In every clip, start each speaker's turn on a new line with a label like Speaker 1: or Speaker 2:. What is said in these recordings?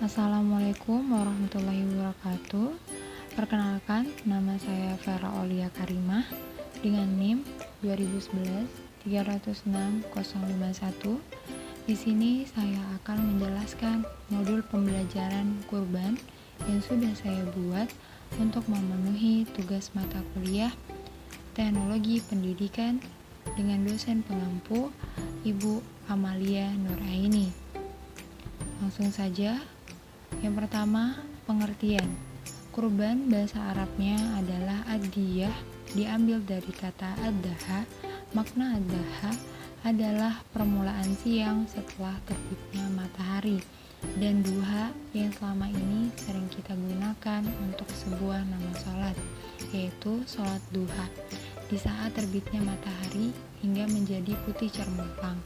Speaker 1: Assalamualaikum warahmatullahi wabarakatuh. Perkenalkan, nama saya Vera Aulia Karimah dengan NIM 2011 306051. Di sini saya akan menjelaskan modul pembelajaran kurban yang sudah saya buat untuk memenuhi tugas mata kuliah Teknologi Pendidikan dengan dosen pengampu Ibu Amalia Nuraini. Langsung saja. Yang pertama, pengertian. Kurban bahasa Arabnya adalah ad-diyah, diambil dari kata ad-daha. Makna ad-daha adalah permulaan siang setelah terbitnya matahari, dan duha yang selama ini sering kita gunakan untuk sebuah nama sholat, yaitu sholat duha, di saat terbitnya matahari hingga menjadi putih cermumpang.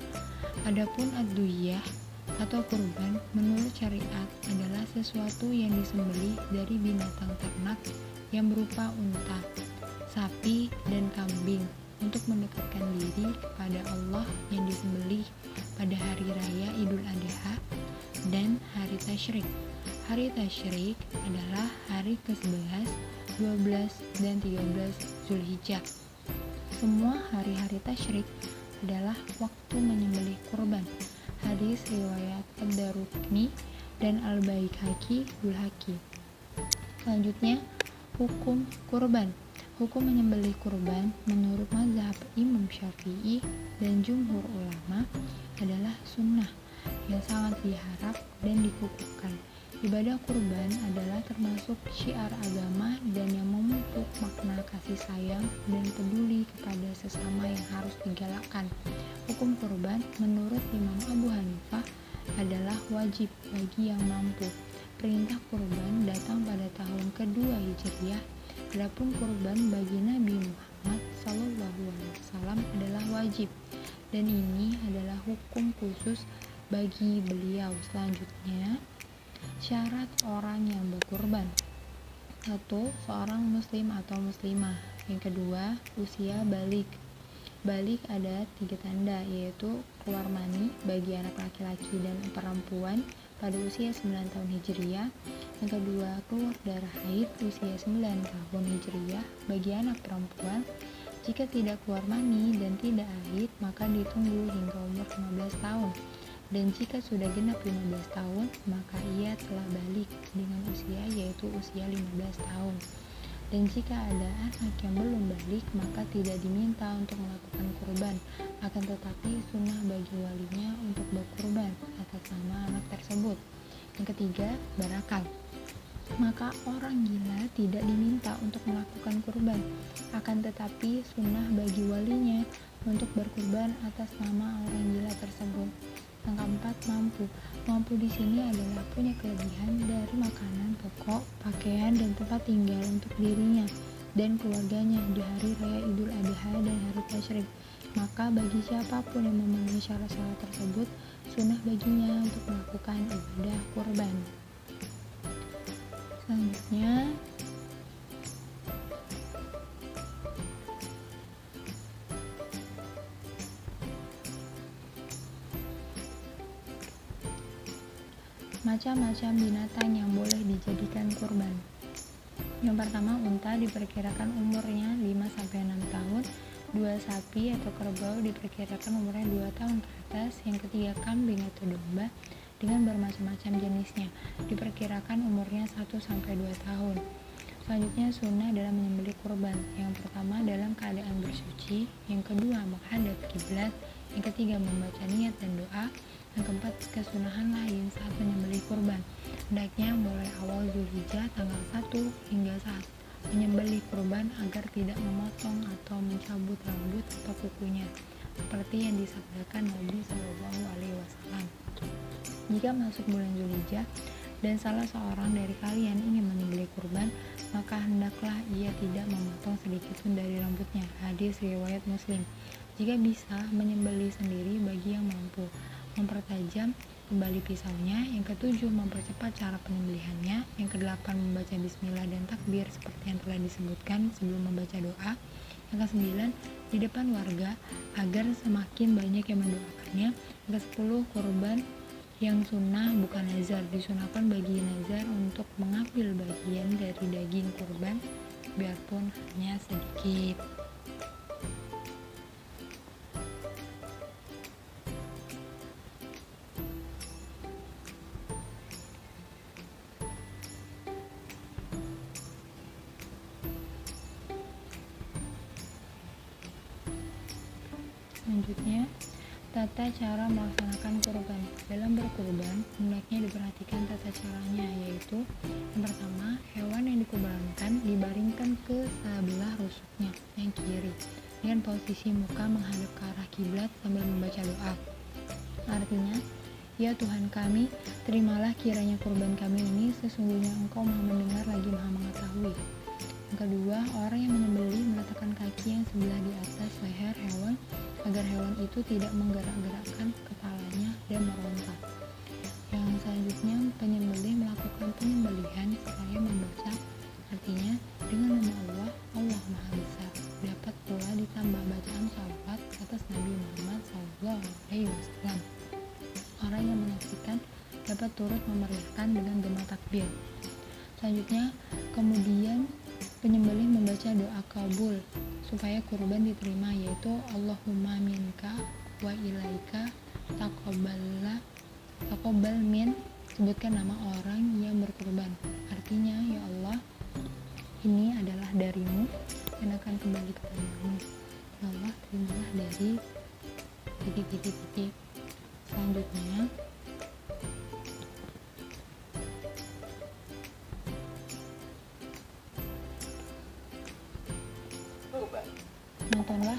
Speaker 1: Adapun ad-duyah atau kurban menurut syariat adalah sesuatu yang disembelih dari binatang ternak yang berupa unta, sapi, dan kambing untuk mendekatkan diri kepada Allah yang disembelih pada hari raya Idul Adha dan hari tasyrik. Hari tasyrik adalah hari ke-11, 12, dan 13 Zulhijjah. Semua hari-hari tasyrik adalah waktu menyembelih kurban. Hadis riwayat Ad-Darqutni dan Al-Baihaqi Bulhaqi. Selanjutnya, hukum kurban. Hukum menyembelih kurban menurut mazhab Imam Syafi'i dan jumhur ulama adalah sunnah yang sangat diharap dan dikukuhkan. Ibadah kurban adalah termasuk syiar agama dan yang memupuk makna kasih sayang dan peduli kepada sesama yang harus digalakkan. Hukum kurban menurut Imam Abu Hanifah adalah wajib bagi yang mampu. Perintah kurban datang pada tahun kedua Hijriah. Adapun kurban bagi Nabi Muhammad SAW adalah wajib, dan ini adalah hukum khusus bagi beliau. Selanjutnya, syarat orang yang berkurban. 1. Seorang muslim atau muslimah. Yang kedua, usia balik. Balik ada 3 tanda, yaitu keluar mani bagi anak laki-laki dan perempuan pada usia 9 tahun Hijriah. Yang kedua, keluar darah haid usia 9 tahun Hijriah bagi anak perempuan. Jika tidak keluar mani dan tidak haid, maka ditunggu hingga umur 15 tahun. Dan jika sudah genap 15 tahun, maka ia telah balik dengan usia, yaitu usia 15 tahun. Dan jika ada anak yang belum balik, maka tidak diminta untuk melakukan kurban, akan tetapi sunnah bagi walinya untuk berkurban atas nama anak tersebut. Yang ketiga, barakah. Maka orang gila tidak diminta untuk melakukan kurban, akan tetapi sunnah bagi walinya untuk berkurban atas nama orang gila tersebut. Yang keempat, mampu. Mampu di sini adalah punya kelebihan dari makanan pokok, pakaian, dan tempat tinggal untuk dirinya dan keluarganya di hari raya Idul Adha dan hari tasyrik. Maka bagi siapapun yang memenuhi syarat-syarat tersebut, sunnah baginya untuk melakukan ibadah kurban. Selanjutnya, macam-macam binatang yang boleh dijadikan kurban. Yang pertama, unta diperkirakan umurnya 5-6 tahun. 2 sapi atau kerbau diperkirakan umurnya 2 tahun ke atas. Yang ketiga, kambing atau domba dengan bermacam-macam jenisnya diperkirakan umurnya 1-2 tahun. Selanjutnya, sunnah dalam menyembelih kurban. Yang pertama, dalam keadaan bersuci. Yang kedua, menghadap kiblat. Yang ketiga, membaca niat dan doa. Yang keempat, kesunahan lain saat menyembelih kurban. Hendaknya mulai awal Zulhijjah tanggal 1 hingga saat menyembelih kurban agar tidak memotong atau mencabut rambut atau kukunya, seperti yang disabdakan Nabi SAW. Jika masuk bulan Zulhijjah dan salah seorang dari kalian ingin menyembelih kurban, maka hendaklah ia tidak memotong sedikitpun dari rambutnya. Hadis riwayat Muslim. Jika bisa, menyembelih sendiri bagi yang mampu. Mempertajam kembali pisaunya. Yang ketujuh, mempercepat cara penyembelihannya. Yang kedelapan, membaca bismillah dan takbir seperti yang telah disebutkan sebelum membaca doa. Yang kesembilan, di depan warga agar semakin banyak yang mendoakannya. Yang kesepuluh, kurban Yang sunnah bukan nazar, disunahkan bagi nazar untuk mengambil bagian dari daging kurban biarpun hanya sedikit. Selanjutnya, tata cara melaksanakan kurban. Dalam berkurban, hendaknya diperhatikan tata caranya, yaitu yang pertama, hewan yang dikurbankan dibaringkan ke sebelah rusuknya yang kiri dengan posisi muka menghadap ke arah kiblat sambil membaca doa. Artinya, ya Tuhan kami, terimalah kiranya kurban kami ini, sesungguhnya Engkau Maha mendengar lagi Maha mengetahui. Yang kedua, orang yang menyembelih meletakkan kaki yang sebelah di atas leher hewan agar hewan itu tidak menggerak-gerakkan kepalanya dan meronta. Yang selanjutnya, penyembelih melakukan penyembelihan seraya membaca, artinya dengan nama Allah, Allah Maha Besar. Dapat pula ditambah bacaan salawat atas Nabi Muhammad SAW. Orang yang menyaksikan dapat turut memeriahkan dengan gema takbir. Selanjutnya, kemudian penyembelih membaca doa kabul supaya kurban diterima, yaitu Allahumma minka wa ilaika taqabbal min. Sebutkan nama orang yang berkurban, artinya ya Allah, ini adalah darimu dan akan kembali kepadamu. Ya Allah, terimalah dari titik. Selanjutnya, nontonlah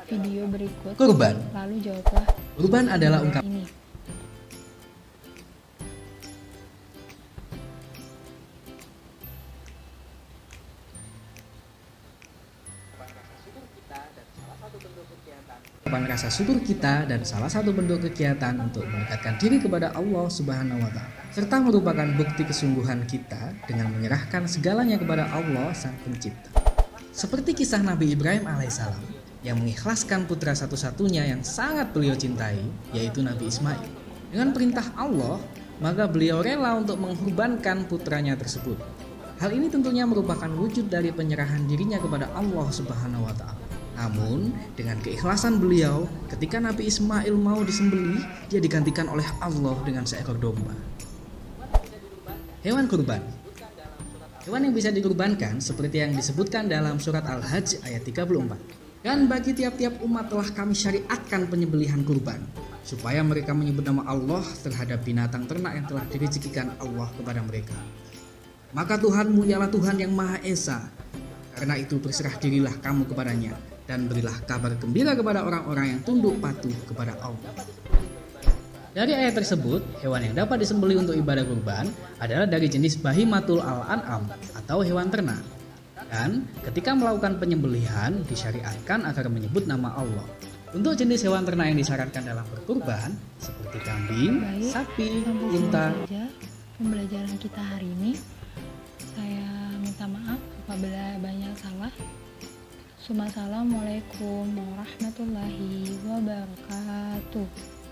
Speaker 1: video berikut.
Speaker 2: Kurban.
Speaker 1: Lalu jawablah.
Speaker 2: Kurban adalah ungkapan
Speaker 1: ini.
Speaker 2: rasa syukur kita dan salah satu bentuk kegiatan untuk mendekatkan diri kepada Allah Subhanahu wa Ta'ala, serta merupakan bukti kesungguhan kita dengan menyerahkan segalanya kepada Allah Sang Pencipta. Seperti kisah Nabi Ibrahim alaihissalam yang mengikhlaskan putra satu-satunya yang sangat beliau cintai, yaitu Nabi Ismail. Dengan perintah Allah, maka beliau rela untuk mengorbankan putranya tersebut. Hal ini tentunya merupakan wujud dari penyerahan dirinya kepada Allah Subhanahu wa Ta'ala. Namun, dengan keikhlasan beliau, ketika Nabi Ismail mau disembelih, dia digantikan oleh Allah dengan seekor domba. Hewan kurban. Hewan yang bisa dikurbankan seperti yang disebutkan dalam surat Al-Hajj ayat 34. Dan bagi tiap-tiap umat telah kami syariatkan penyembelihan kurban, supaya mereka menyebut nama Allah terhadap binatang ternak yang telah direzekikan Allah kepada mereka. Maka Tuhanmu ialah Tuhan yang Maha Esa. Karena itu berserah dirilah kamu kepadanya, dan berilah kabar gembira kepada orang-orang yang tunduk patuh kepada Allah. Dari ayat tersebut, hewan yang dapat disembelih untuk ibadah kurban adalah dari jenis bahimatul al-an'am atau hewan ternak. Dan ketika melakukan penyembelihan disyariatkan agar menyebut nama Allah. Untuk jenis hewan ternak yang disyaratkan dalam berkurban seperti kambing, sapi, unta.
Speaker 1: Pembelajaran kita hari ini, saya minta maaf apabila banyak salah. Assalamualaikum warahmatullahi wabarakatuh.